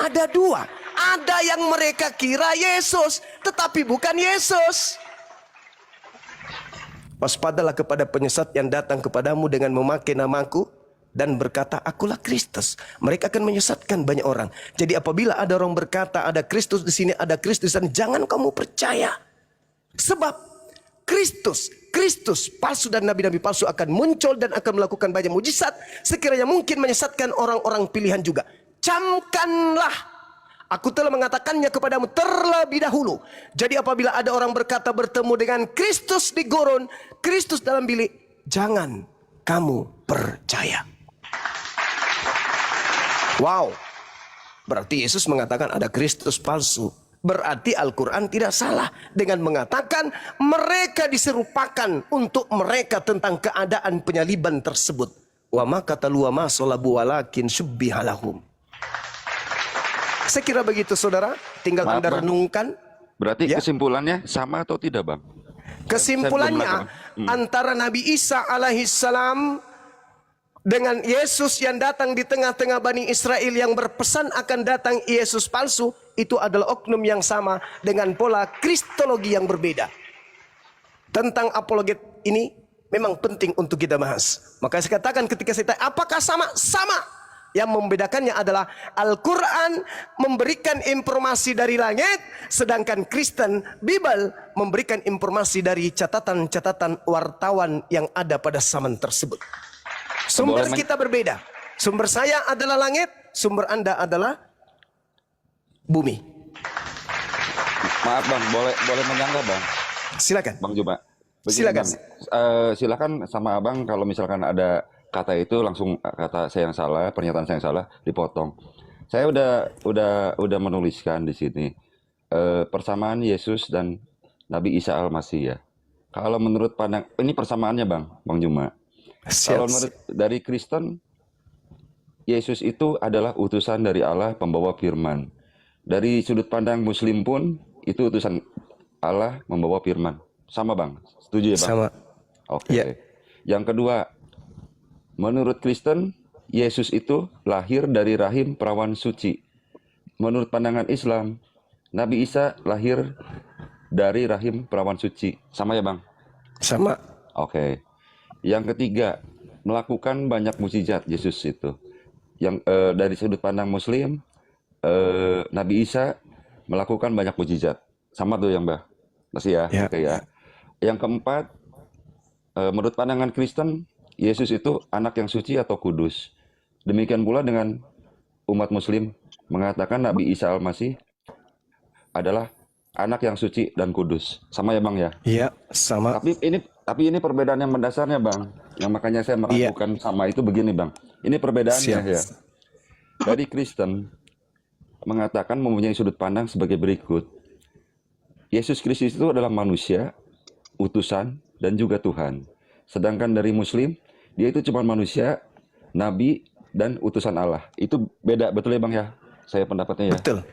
ada dua. Ada yang mereka kira Yesus, tetapi bukan Yesus. Waspadalah kepada penyesat yang datang kepadamu dengan memakai namaku dan berkata, akulah Kristus. Mereka akan menyesatkan banyak orang. Jadi apabila ada orang berkata, ada Kristus di sini, ada Kristus di sana, jangan kamu percaya. Sebab Kristus palsu dan nabi-nabi palsu akan muncul dan akan melakukan banyak mujizat, sekiranya mungkin menyesatkan orang-orang pilihan juga. Camkanlah, aku telah mengatakannya kepadamu terlebih dahulu. Jadi apabila ada orang berkata bertemu dengan Kristus di gurun, Kristus dalam bilik, jangan kamu percaya. Wow, berarti Yesus mengatakan ada Kristus palsu. Berarti Al-Quran tidak salah dengan mengatakan mereka diserupakan untuk mereka tentang keadaan penyaliban tersebut. Wa ma qatalu wa ma salabu walakin syubbiha lahum. Saya kira begitu saudara, tinggal Anda renungkan. Berarti ya? Kesimpulannya sama atau tidak, Bang? Kesimpulannya antara Nabi Isa alaihissalam dengan Yesus yang datang di tengah-tengah Bani Israel yang berpesan akan datang Yesus palsu, itu adalah oknum yang sama dengan pola kristologi yang berbeda. Tentang apologet ini memang penting untuk kita bahas. Maka saya katakan ketika saya tanya, apakah sama? Sama. Yang membedakannya adalah Al-Quran memberikan informasi dari langit, sedangkan Kristen, Bible memberikan informasi dari catatan-catatan wartawan yang ada pada zaman tersebut. Sumber kita berbeda. Sumber saya adalah langit, sumber Anda adalah bumi. Maaf Bang, boleh menyanggah Bang? Silakan. Bang Juma. Silakan. Bang, silakan sama Abang kalau misalkan ada kata itu langsung kata saya yang salah, pernyataan saya yang salah dipotong. Saya udah menuliskan di sini persamaan Yesus dan Nabi Isa Al-Masih ya. Kalau menurut pandang ini persamaannya Bang Juma. Kalau menurut dari Kristen, Yesus itu adalah utusan dari Allah, pembawa firman. Dari sudut pandang Muslim pun itu utusan Allah membawa firman. Sama Bang, setuju ya Bang? Sama. Oke. Ya. Yang kedua, menurut Kristen, Yesus itu lahir dari rahim perawan suci. Menurut pandangan Islam, Nabi Isa lahir dari rahim perawan suci. Sama ya Bang? Sama. Oke. Yang ketiga, melakukan banyak mukjizat Yesus itu. Yang dari sudut pandang Muslim, Nabi Isa melakukan banyak mukjizat. Sama tuh yang Mbak. Masih ya? Ya. Oke ya. Yang keempat, menurut pandangan Kristen, Yesus itu anak yang suci atau kudus. Demikian pula dengan umat Muslim mengatakan Nabi Isa Al-Masih adalah anak yang suci dan kudus. Sama ya Bang ya? Iya, sama. Tapi ini perbedaan yang mendasarnya Bang. Yang makanya saya meragukan sama itu begini Bang. Ini perbedaannya ya. Dari Kristen mengatakan mempunyai sudut pandang sebagai berikut. Yesus Kristus itu adalah manusia, utusan, dan juga Tuhan. Sedangkan dari Muslim, dia itu cuma manusia, nabi, dan utusan Allah. Itu beda, betul ya Bang ya? Saya pendapatnya ya? Betul.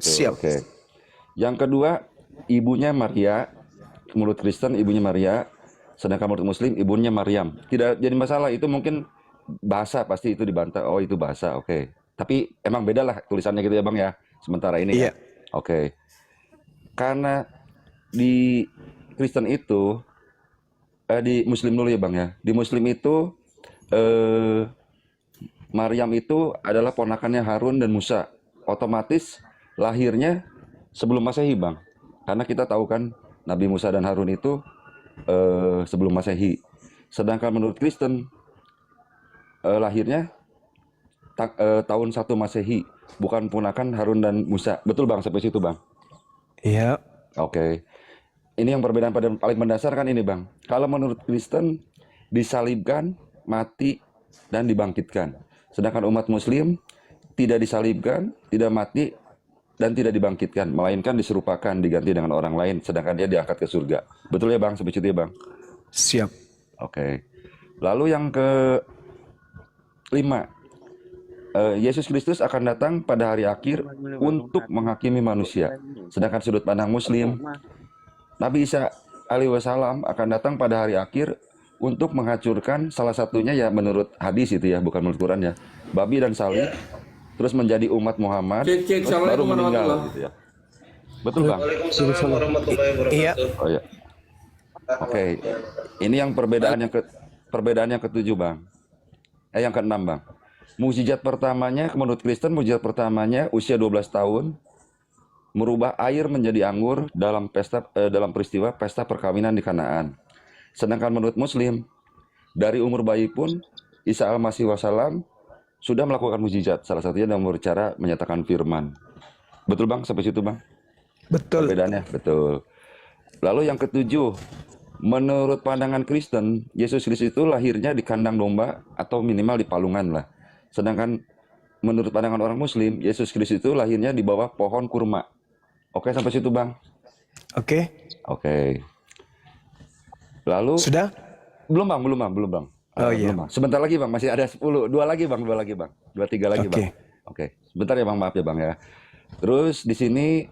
Siap. Oke. Yang kedua, ibunya Maria. Menurut Kristen, ibunya Maria. Sedangkan menurut Muslim, ibunya Maryam. Tidak jadi masalah, itu mungkin bahasa, pasti itu dibantah. Oh itu bahasa, oke. Tapi emang beda lah tulisannya gitu ya Bang ya? Sementara ini Iya. ya? Oke. Karena di Kristen itu, di Muslim dulu ya Bang ya. Di Muslim itu Maryam itu adalah ponakannya Harun dan Musa. Otomatis lahirnya sebelum Masehi Bang. Karena kita tahu kan Nabi Musa dan Harun itu sebelum Masehi. Sedangkan menurut Kristen lahirnya tahun 1 Masehi, bukan ponakan Harun dan Musa. Betul Bang sampai situ Bang? Iya. Oke. Ini yang perbedaan paling mendasar kan ini Bang. Kalau menurut Kristen disalibkan, mati, dan dibangkitkan. Sedangkan umat Muslim tidak disalibkan, tidak mati, dan tidak dibangkitkan. Melainkan diserupakan, diganti dengan orang lain. Sedangkan dia diangkat ke surga. Betul ya Bang? Sampai situ ya Bang? Siap. Oke. Lalu yang kelima, Yesus Kristus akan datang pada hari akhir untuk menghakimi manusia. Sedangkan sudut pandang Muslim, Nabi Isa alaihi wasallam akan datang pada hari akhir untuk menghancurkan salah satunya ya menurut hadis itu ya, bukan menurut Quran ya, babi dan salib, terus menjadi umat Muhammad, terus baru meninggal gitu ya. Betul Bang? Iya. Oh ya. Oke. Ini yang perbedaan yang ketujuh Bang. Yang keenam Bang. Mukjizat pertamanya menurut Kristen, mukjizat pertamanya usia 12 tahun merubah air menjadi anggur dalam peristiwa pesta perkawinan di Kanaan. Sedangkan menurut Muslim, dari umur bayi pun Isa Al-Masih Wasallam sudah melakukan mukjizat, salah satunya dengan berbicara menyatakan firman. Betul Bang sampai situ Bang? Betul. Perbedaannya betul. Lalu yang ketujuh, menurut pandangan Kristen, Yesus Kristus itu lahirnya di kandang domba atau minimal di palungan lah. Sedangkan menurut pandangan orang Muslim, Yesus Kristus itu lahirnya di bawah pohon kurma. Oke sampai situ Bang? Oke. Oke. Lalu Sudah? belum Bang. Oh iya. Belum, Bang. Sebentar lagi Bang, masih ada 10. Dua lagi Bang. 2-3 lagi Bang. Oke. Sebentar ya Bang, maaf ya Bang ya. Terus di sini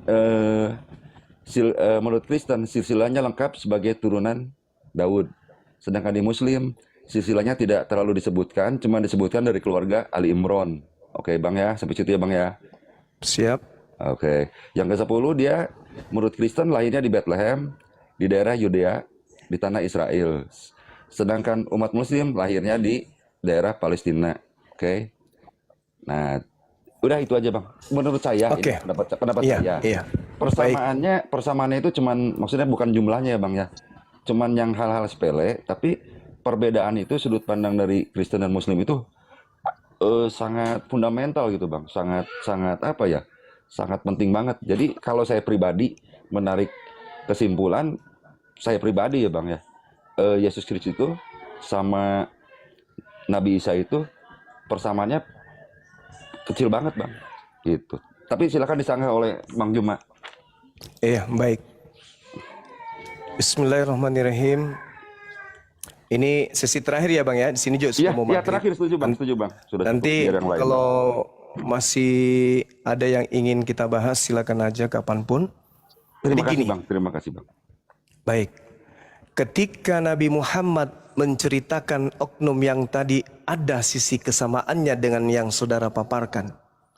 menurut Kristen silsilahnya lengkap sebagai turunan Daud. Sedangkan di Muslim silsilahnya tidak terlalu disebutkan, cuma disebutkan dari keluarga Ali Imran. Oke Bang ya, sampai situ ya Bang ya. Siap. Oke, yang ke-10 dia menurut Kristen lahirnya di Bethlehem, di daerah Yudea, di tanah Israel. Sedangkan umat Muslim lahirnya di daerah Palestina. Oke. Nah, udah itu aja Bang. Menurut saya, Oke. ini pendapat Iya, saya. iya. Persamaannya itu cuman maksudnya bukan jumlahnya ya Bang ya. Cuman yang hal-hal sepele, tapi perbedaan itu sudut pandang dari Kristen dan Muslim itu sangat fundamental gitu Bang. Sangat apa ya? Sangat penting banget. Jadi kalau saya pribadi menarik kesimpulan, saya pribadi ya Bang ya, Yesus Kristus itu sama Nabi Isa itu persamaannya kecil banget Bang. Gitu. Tapi silakan disanggah oleh Bang Juma. Iya, baik. Bismillahirrahmanirrahim. Ini sesi terakhir ya Bang ya. Di sini juga sudah mau Iya, maghrib. terakhir setuju Bang. Sudah Nanti cukup, biar yang lain. kalau masih ada yang ingin kita bahas, silakan aja kapanpun. Terima Jadi kasih gini. Bang, terima kasih Bang. Baik. Ketika Nabi Muhammad menceritakan oknum yang tadi ada sisi kesamaannya dengan yang saudara paparkan.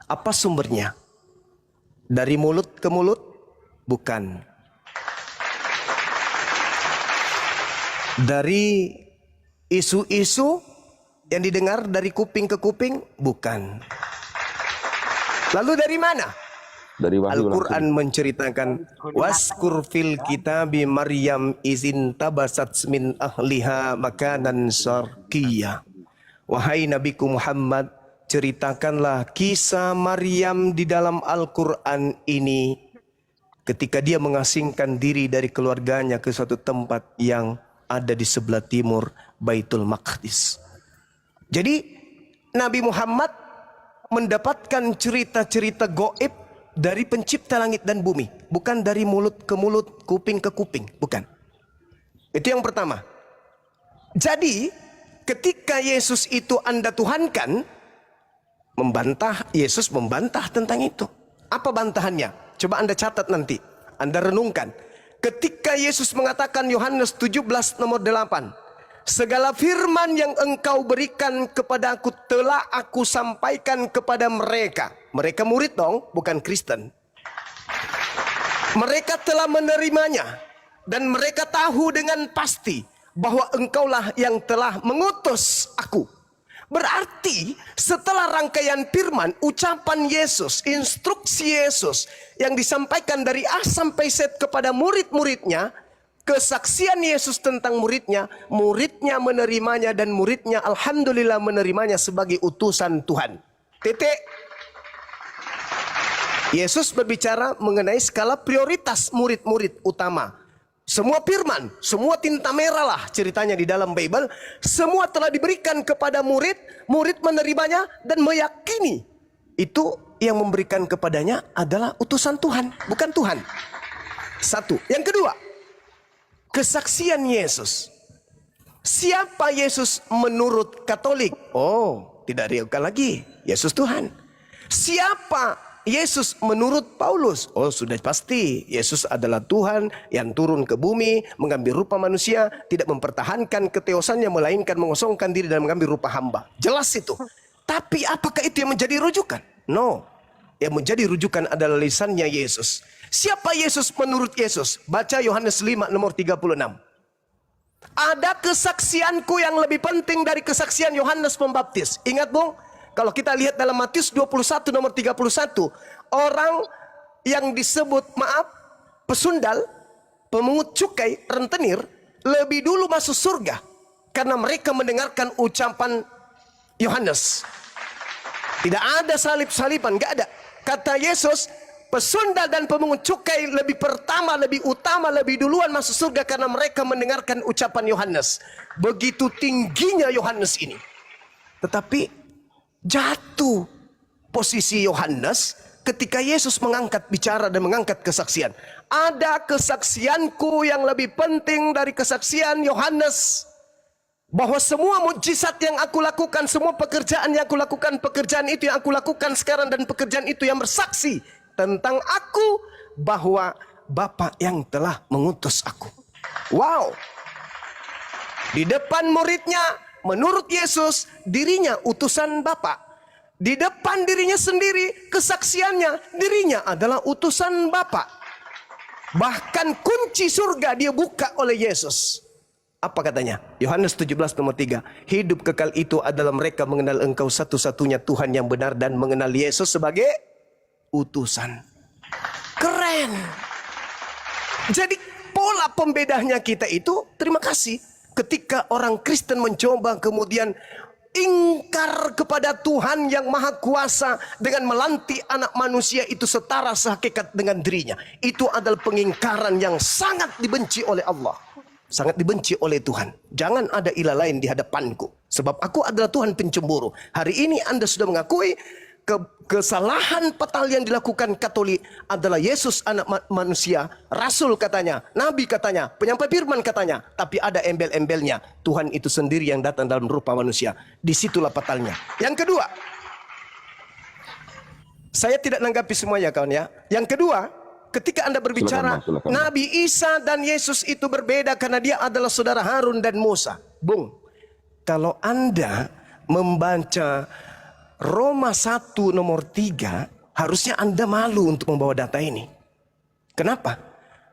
Apa sumbernya? Dari mulut ke mulut? Bukan. Dari isu-isu yang didengar dari kuping ke kuping? Bukan. Lalu dari mana? Dari wahyu Al-Quran menceritakan waskur fil kitabi Maryam izin tabasat min ahliha makanan syarqiyah. Wahai Nabiku Muhammad, ceritakanlah kisah Maryam di dalam Al-Quran ini ketika dia mengasingkan diri dari keluarganya ke suatu tempat yang ada di sebelah timur Baitul Maqdis. Jadi Nabi Muhammad mendapatkan cerita-cerita gaib dari pencipta langit dan bumi, bukan dari mulut ke mulut, kuping ke kuping, bukan. Itu yang pertama. Jadi, ketika Yesus itu Anda tuhankan, Yesus membantah tentang itu. Apa bantahannya? Coba Anda catat nanti, Anda renungkan. Ketika Yesus mengatakan Yohanes 17 nomor 8, segala firman yang engkau berikan kepada aku telah aku sampaikan kepada mereka. Mereka murid dong, bukan Kristen. Mereka telah menerimanya. Dan mereka tahu dengan pasti bahwa engkaulah yang telah mengutus aku. Berarti setelah rangkaian firman, ucapan Yesus, instruksi Yesus yang disampaikan dari A sampai Z kepada murid-muridnya, kesaksian Yesus tentang muridnya, muridnya menerimanya dan muridnya alhamdulillah menerimanya sebagai utusan Tuhan. Titik. Yesus berbicara mengenai skala prioritas murid-murid utama. Semua firman, semua tinta merah lah ceritanya di dalam Bible, semua telah diberikan kepada murid, murid menerimanya dan meyakini itu yang memberikan kepadanya adalah utusan Tuhan, bukan Tuhan. Satu. Yang kedua, kesaksian Yesus. Siapa Yesus menurut Katolik? Oh, tidak diragukan lagi, Yesus Tuhan. Siapa Yesus menurut Paulus? Oh, sudah pasti Yesus adalah Tuhan yang turun ke bumi, mengambil rupa manusia, tidak mempertahankan keteosannya, melainkan mengosongkan diri dan mengambil rupa hamba. Jelas itu. Tapi apakah itu yang menjadi rujukan? No. Yang menjadi rujukan adalah lisannya Yesus. Siapa Yesus menurut Yesus? Baca Yohanes 5 nomor 36. Ada kesaksianku yang lebih penting dari kesaksian Yohanes Pembaptis. Ingat Bung, kalau kita lihat dalam Matius 21 nomor 31, orang yang disebut pesundal, pemungut cukai, rentenir, lebih dulu masuk surga karena mereka mendengarkan ucapan Yohanes. Tidak ada salib-saliban, enggak ada. Kata Yesus, pesundal dan pemungut cukai lebih pertama, lebih utama, lebih duluan masuk surga karena mereka mendengarkan ucapan Yohanes. Begitu tingginya Yohanes ini. Tetapi jatuh posisi Yohanes ketika Yesus mengangkat bicara dan mengangkat kesaksian. Ada kesaksianku yang lebih penting dari kesaksian Yohanes. Bahwa semua mukjizat yang aku lakukan, semua pekerjaan yang aku lakukan, pekerjaan itu yang aku lakukan sekarang dan pekerjaan itu yang bersaksi tentang aku bahwa Bapa yang telah mengutus aku. Wow. Di depan muridnya menurut Yesus dirinya utusan Bapa. Di depan dirinya sendiri, kesaksiannya dirinya adalah utusan Bapa. Bahkan kunci surga dia buka oleh Yesus. Apa katanya? Yohanes 17 nomor 3. Hidup kekal itu adalah mereka mengenal Engkau satu-satunya Tuhan yang benar dan mengenal Yesus sebagai utusan. Keren. Jadi pola pembedanya kita itu, terima kasih. Ketika orang Kristen mencoba kemudian ingkar kepada Tuhan yang maha kuasa dengan melantik anak manusia itu setara sehakikat dengan dirinya. Itu adalah pengingkaran yang sangat dibenci oleh Allah. Sangat dibenci oleh Tuhan. Jangan ada ilah lain di hadapanku. Sebab aku adalah Tuhan pencemburu. Hari ini Anda sudah mengakui kesalahan fatal yang dilakukan Katolik adalah Yesus anak manusia. Rasul katanya, Nabi katanya, penyampai firman katanya. Tapi ada embel-embelnya. Tuhan itu sendiri yang datang dalam rupa manusia. Disitulah fatalnya. Yang kedua, saya tidak menanggapi semuanya kawan ya. Yang kedua, ketika Anda berbicara silakan. Nabi Isa dan Yesus itu berbeda karena dia adalah saudara Harun dan Musa. Bung, kalau Anda membaca Roma 1 nomor 3, harusnya Anda malu untuk membawa data ini. Kenapa?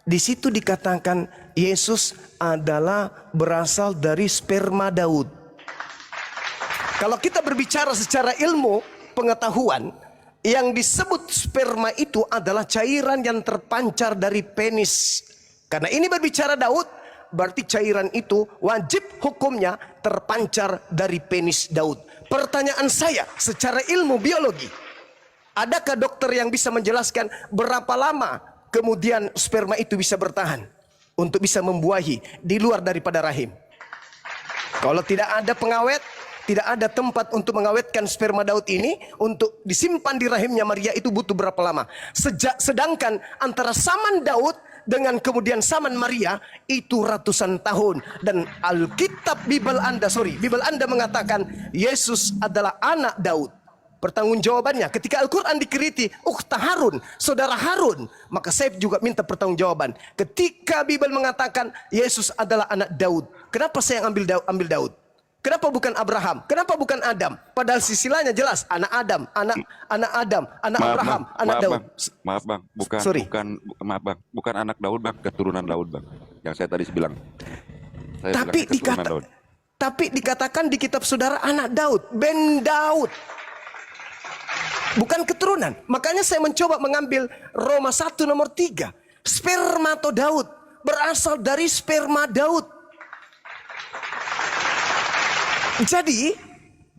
Di situ dikatakan Yesus adalah berasal dari sperma Daud. Kalau kita berbicara secara ilmu pengetahuan, yang disebut sperma itu adalah cairan yang terpancar dari penis. Karena ini berbicara Daud, berarti cairan itu wajib hukumnya terpancar dari penis Daud. Pertanyaan saya secara ilmu biologi, adakah dokter yang bisa menjelaskan berapa lama kemudian sperma itu bisa bertahan untuk bisa membuahi di luar daripada rahim? Kalau tidak ada pengawet, tidak ada tempat untuk mengawetkan sperma Daud ini untuk disimpan di rahimnya Maria itu butuh berapa lama? Sedangkan antara zaman Daud dengan kemudian zaman Maria itu ratusan tahun. Dan Alkitab Bible Anda mengatakan Yesus adalah anak Daud. Pertanggungjawabannya ketika Al-Quran dikriti ukhta Harun, saudara Harun, maka saya juga minta pertanggungjawaban. Ketika Bible mengatakan Yesus adalah anak Daud, kenapa saya ambil Daud? Kenapa bukan Abraham? Kenapa bukan Adam? Padahal silsilahnya jelas anak Adam, anak Abraham, anak Daud. Maaf bang, bukan anak Daud bang, keturunan Daud bang. Yang saya tadi bilang. Tapi dikatakan di kitab saudara anak Daud, ben Daud. Bukan keturunan. Makanya saya mencoba mengambil Roma 1 nomor 3. Spermato Daud berasal dari sperma Daud. Jadi,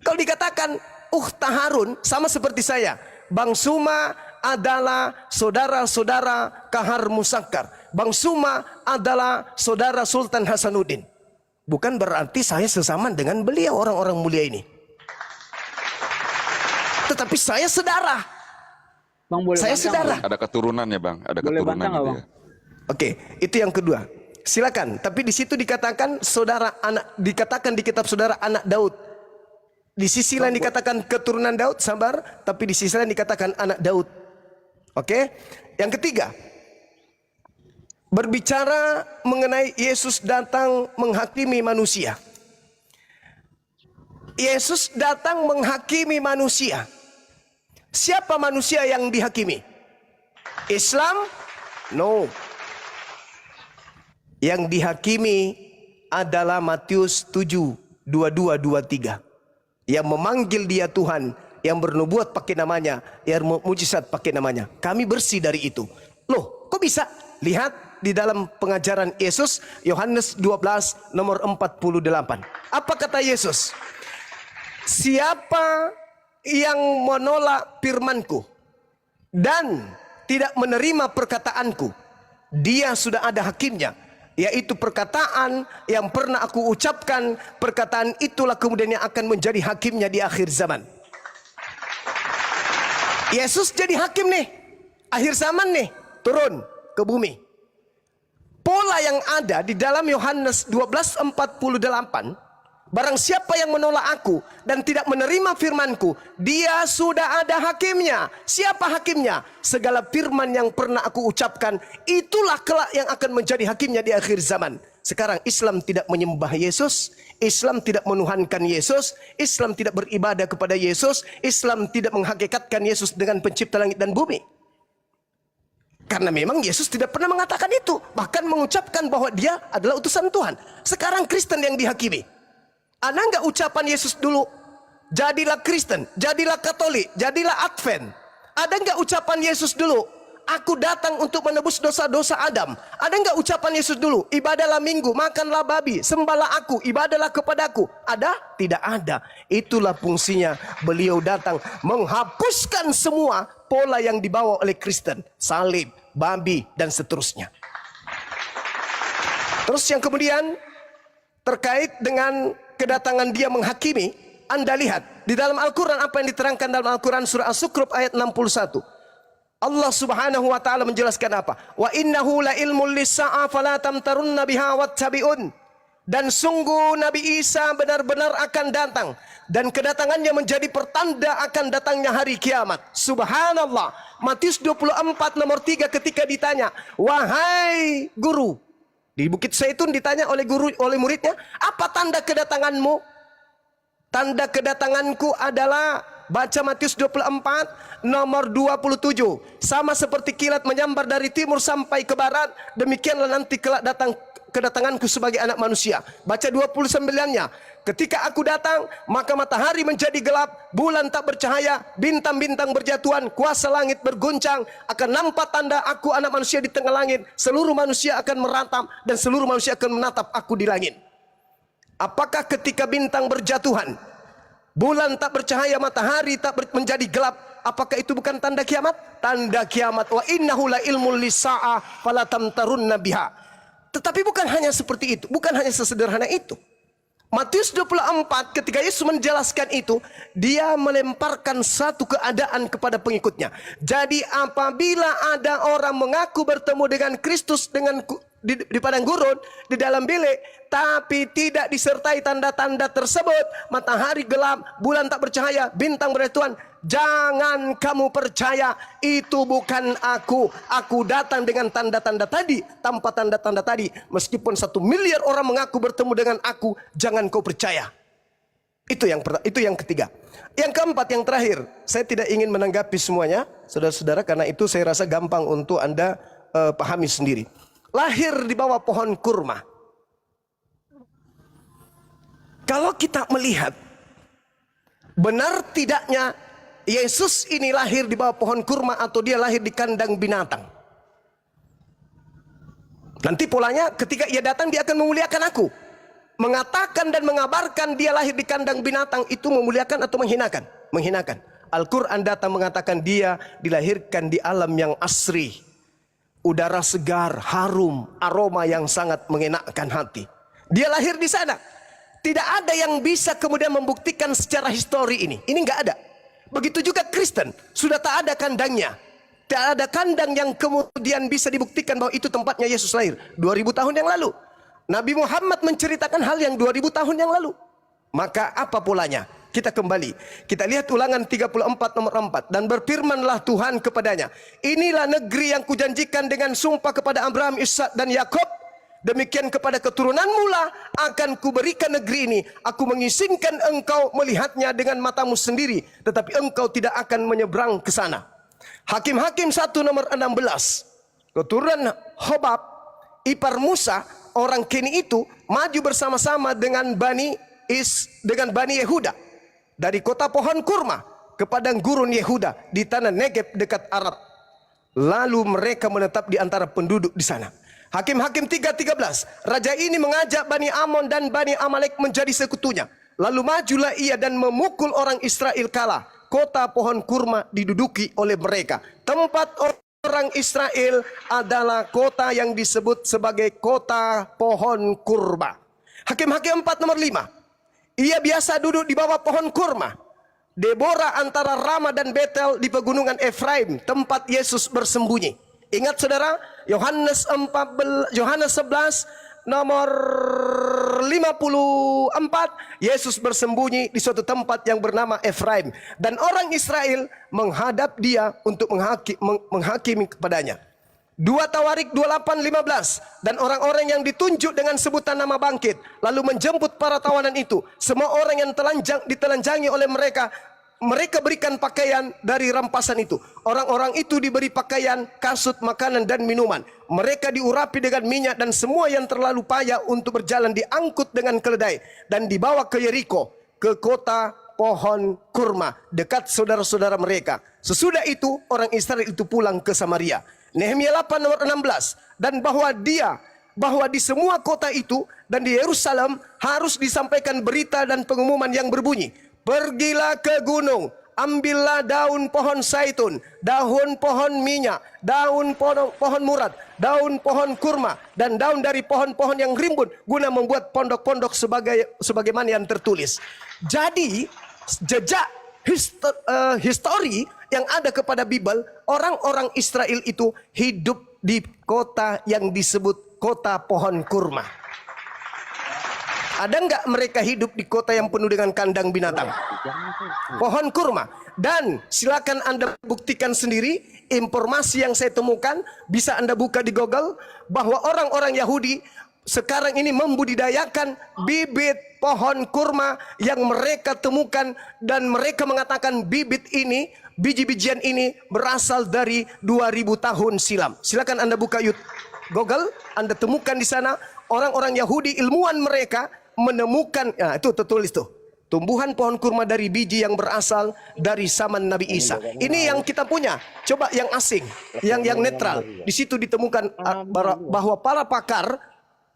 kalau dikatakan ukhta Harun sama seperti saya, Bang Suma adalah saudara-saudara Kahar Musakkar. Bang Suma adalah saudara Sultan Hasanuddin. Bukan berarti saya sesama dengan beliau orang-orang mulia ini. Tetapi saya saudara. Bang, boleh saya saudara. Ada keturunan ya bang, ada boleh keturunan gitu bang? ya. Oke, itu yang kedua. Silakan, tapi di situ dikatakan saudara anak, dikatakan di kitab saudara anak Daud. Di sisi lain dikatakan keturunan Daud, sabar, tapi di sisi lain dikatakan anak Daud. Oke? Yang ketiga, berbicara mengenai Yesus datang menghakimi manusia. Yesus datang menghakimi manusia. Siapa manusia yang dihakimi? Islam? No. Yang dihakimi adalah Matius 7, 22, 23. Yang memanggil dia Tuhan, yang bernubuat pakai namanya, yang mujizat pakai namanya. Kami bersih dari itu. Loh, kok bisa? Lihat di dalam pengajaran Yesus, Yohanes 12 nomor 48. Apa kata Yesus? Siapa yang menolak firmanku dan tidak menerima perkataanku, dia sudah ada hakimnya. Yaitu perkataan yang pernah aku ucapkan, perkataan itulah kemudian yang akan menjadi hakimnya di akhir zaman. Yesus jadi hakim nih, akhir zaman nih, turun ke bumi. Pola yang ada di dalam Yohanes 12:48, barang siapa yang menolak aku dan tidak menerima firmanku, dia sudah ada hakimnya. Siapa hakimnya? Segala firman yang pernah aku ucapkan, itulah kelak yang akan menjadi hakimnya di akhir zaman. Sekarang Islam tidak menyembah Yesus, Islam tidak menuhankan Yesus, Islam tidak beribadah kepada Yesus, Islam tidak menghakikatkan Yesus dengan pencipta langit dan bumi. Karena memang Yesus tidak pernah mengatakan itu, bahkan mengucapkan bahwa dia adalah utusan Tuhan. Sekarang Kristen yang dihakimi. Ada nggak ucapan Yesus dulu? Jadilah Kristen, jadilah Katolik, jadilah Advent. Ada nggak ucapan Yesus dulu? Aku datang untuk menebus dosa-dosa Adam. Ada nggak ucapan Yesus dulu? Ibadahlah minggu, makanlah babi, sembahlah aku, ibadahlah kepadaku. Ada? Tidak ada. Itulah fungsinya beliau datang menghapuskan semua pola yang dibawa oleh Kristen. Salib, babi, dan seterusnya. Terus yang kemudian terkait dengan kedatangan dia menghakimi, Anda lihat di dalam Al-Quran apa yang diterangkan dalam Al-Quran surah As-Sukhruf ayat 61. Allah Subhanahu wa taala menjelaskan apa? Wa innahu la ilmul lis-sa'a fala tamtarunna biha wattabi'un. Dan sungguh Nabi Isa benar-benar akan datang dan kedatangannya menjadi pertanda akan datangnya hari kiamat. Subhanallah. Matius 24 nomor 3 ketika ditanya, "Wahai guru," di Bukit Zaitun ditanya oleh muridnya, "Apa tanda kedatanganmu?" Tanda kedatanganku adalah, baca Matius 24 nomor 27. Sama seperti kilat menyambar dari timur sampai ke barat, demikianlah nanti kelak datang kedatanganku sebagai anak manusia. Baca 29-nya. Ketika aku datang, maka matahari menjadi gelap, bulan tak bercahaya, bintang-bintang berjatuhan, kuasa langit berguncang, akan nampak tanda aku anak manusia di tengah langit. Seluruh manusia akan meratap dan seluruh manusia akan menatap aku di langit. Apakah ketika bintang berjatuhan, bulan tak bercahaya, matahari tak menjadi gelap, apakah itu bukan tanda kiamat? Tanda kiamat. Wa innahu la ilmul lis-sa'a fala tamtarunna biha. Tetapi bukan hanya seperti itu, bukan hanya sesederhana itu. Matius 24 ketika Yesus menjelaskan itu, dia melemparkan satu keadaan kepada pengikutnya. Jadi apabila ada orang mengaku bertemu dengan Kristus di padang gurun, di dalam bilik, tapi tidak disertai tanda-tanda tersebut, matahari gelap, bulan tak bercahaya, bintang berjatuhan, jangan kamu percaya, itu bukan aku. Aku datang dengan tanda-tanda tadi, tanpa tanda-tanda tadi. Meskipun 1 miliar orang mengaku bertemu dengan aku, jangan kau percaya. Itu yang ketiga. Yang keempat, yang terakhir, saya tidak ingin menanggapi semuanya, saudara-saudara, karena itu saya rasa gampang untuk Anda pahami sendiri. Lahir di bawah pohon kurma. Kalau kita melihat benar tidaknya Yesus ini lahir di bawah pohon kurma atau dia lahir di kandang binatang. Nanti polanya ketika ia datang dia akan memuliakan aku. Mengatakan dan mengabarkan dia lahir di kandang binatang itu memuliakan atau menghinakan? Menghinakan. Al-Quran datang mengatakan dia dilahirkan di alam yang asri. Udara segar, harum, aroma yang sangat mengenakkan hati. Dia lahir di sana. Tidak ada yang bisa kemudian membuktikan secara histori ini. Ini nggak ada. Begitu juga Kristen. Sudah tak ada kandangnya. Tidak ada kandang yang kemudian bisa dibuktikan bahwa itu tempatnya Yesus lahir. 2000 tahun yang lalu. Nabi Muhammad menceritakan hal yang 2000 tahun yang lalu. Maka apa polanya? Kita kembali. Kita lihat Ulangan 34 nomor 4. Dan berfirmanlah Tuhan kepadanya, inilah negeri yang kujanjikan dengan sumpah kepada Abraham, Ishak dan Yakub. Demikian kepada keturunanmu lah akan kuberikan negeri ini. Aku mengizinkan engkau melihatnya dengan matamu sendiri, tetapi engkau tidak akan menyeberang ke sana. Hakim-Hakim 1 nomor 16. Keturunan Hobab, ipar Musa, orang Keni itu maju bersama-sama dengan Bani Yehuda dari kota pohon kurma ke padang gurun Yehuda di tanah Negeb dekat Arad. Lalu mereka menetap di antara penduduk di sana. Hakim-Hakim 3:13. Raja ini mengajak Bani Amon dan Bani Amalek menjadi sekutunya. Lalu majulah ia dan memukul orang Israel kalah. Kota pohon kurma diduduki oleh mereka. Tempat orang Israel adalah kota yang disebut sebagai kota pohon kurma. Hakim-Hakim 4 nomor 5. Ia biasa duduk di bawah pohon kurma. Deborah antara Rama dan Betel di pegunungan Efraim, tempat Yesus bersembunyi. Ingat saudara, Yohanes 11 nomor 54, Yesus bersembunyi di suatu tempat yang bernama Efraim. Dan orang Israel menghadap dia untuk menghakimi kepadanya. 2 Tawarik 28:15. Dan orang-orang yang ditunjuk dengan sebutan nama bangkit lalu menjemput para tawanan itu, semua orang yang ditelanjangi oleh mereka berikan pakaian dari rampasan itu. Orang-orang itu diberi pakaian, kasut, makanan dan minuman. Mereka diurapi dengan minyak dan semua yang terlalu payah untuk berjalan diangkut dengan keledai dan dibawa ke Yeriko, ke kota pohon kurma dekat saudara-saudara mereka. Sesudah itu orang Israel itu pulang ke Samaria. Nehemia 8 nomor 16. Dan bahwa di semua kota itu dan di Yerusalem harus disampaikan berita dan pengumuman yang berbunyi, pergilah ke gunung, ambillah daun pohon zaitun, daun pohon minyak, daun pohon murad, daun pohon kurma, dan daun dari pohon-pohon yang rimbun, guna membuat pondok-pondok sebagaimana yang tertulis. Jadi, jejak histori yang ada kepada Bible, orang-orang Israel itu hidup di kota yang disebut kota pohon kurma. Ada enggak mereka hidup di kota yang penuh dengan kandang binatang? Pohon kurma. Dan silakan Anda buktikan sendiri, informasi yang saya temukan, bisa Anda buka di Google, bahwa orang-orang Yahudi sekarang ini membudidayakan bibit pohon kurma yang mereka temukan, dan mereka mengatakan bibit ini, biji-bijian ini berasal dari 2000 tahun silam. Silakan Anda buka Google, Anda temukan di sana orang-orang Yahudi, ilmuwan mereka menemukan, ya, itu tertulis tuh, tumbuhan pohon kurma dari biji yang berasal dari zaman Nabi Isa. Ini yang kita punya. Coba yang asing, yang netral. Di situ ditemukan bahwa para pakar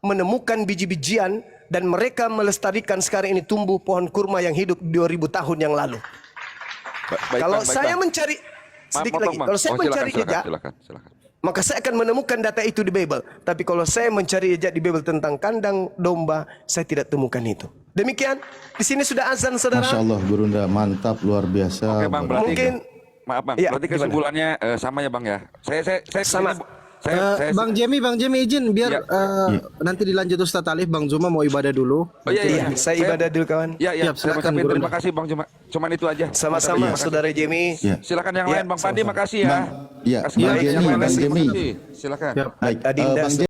menemukan biji-bijian dan mereka melestarikan sekarang ini tumbuh pohon kurma yang hidup 2000 tahun yang lalu. Kalau saya mencari sedikit lagi, kalau saya mencari jejak, maka saya akan menemukan data itu di Bible. Tapi kalau saya mencari jejak di Bible tentang kandang domba, saya tidak temukan itu. Demikian, di sini sudah azan, saudara. Masya Allah, Gurunda, mantap, luar biasa. Oke, Bang, berarti Mungkin, maaf Bang, ya, berarti kesimpulannya sama ya Bang ya. Saya Sama. Bang Jemi izin biar nanti dilanjut Ustaz Alif, Bang Zuma mau ibadah dulu. Oh iya, saya ibadah dulu kawan. Iya, Siap, saya silakan, ucapin Guru. terima kasih Bang, cuman itu aja. Sama-sama, saudara Jemi. Ya. Silakan yang Ya, lain Bang Pandi, sama-sama. makasih ya. Ya, Kasih Bang banyak. Jemi, Terima Bang kasih. Jemi. Silakan. Siap. Baik, Adinda Bang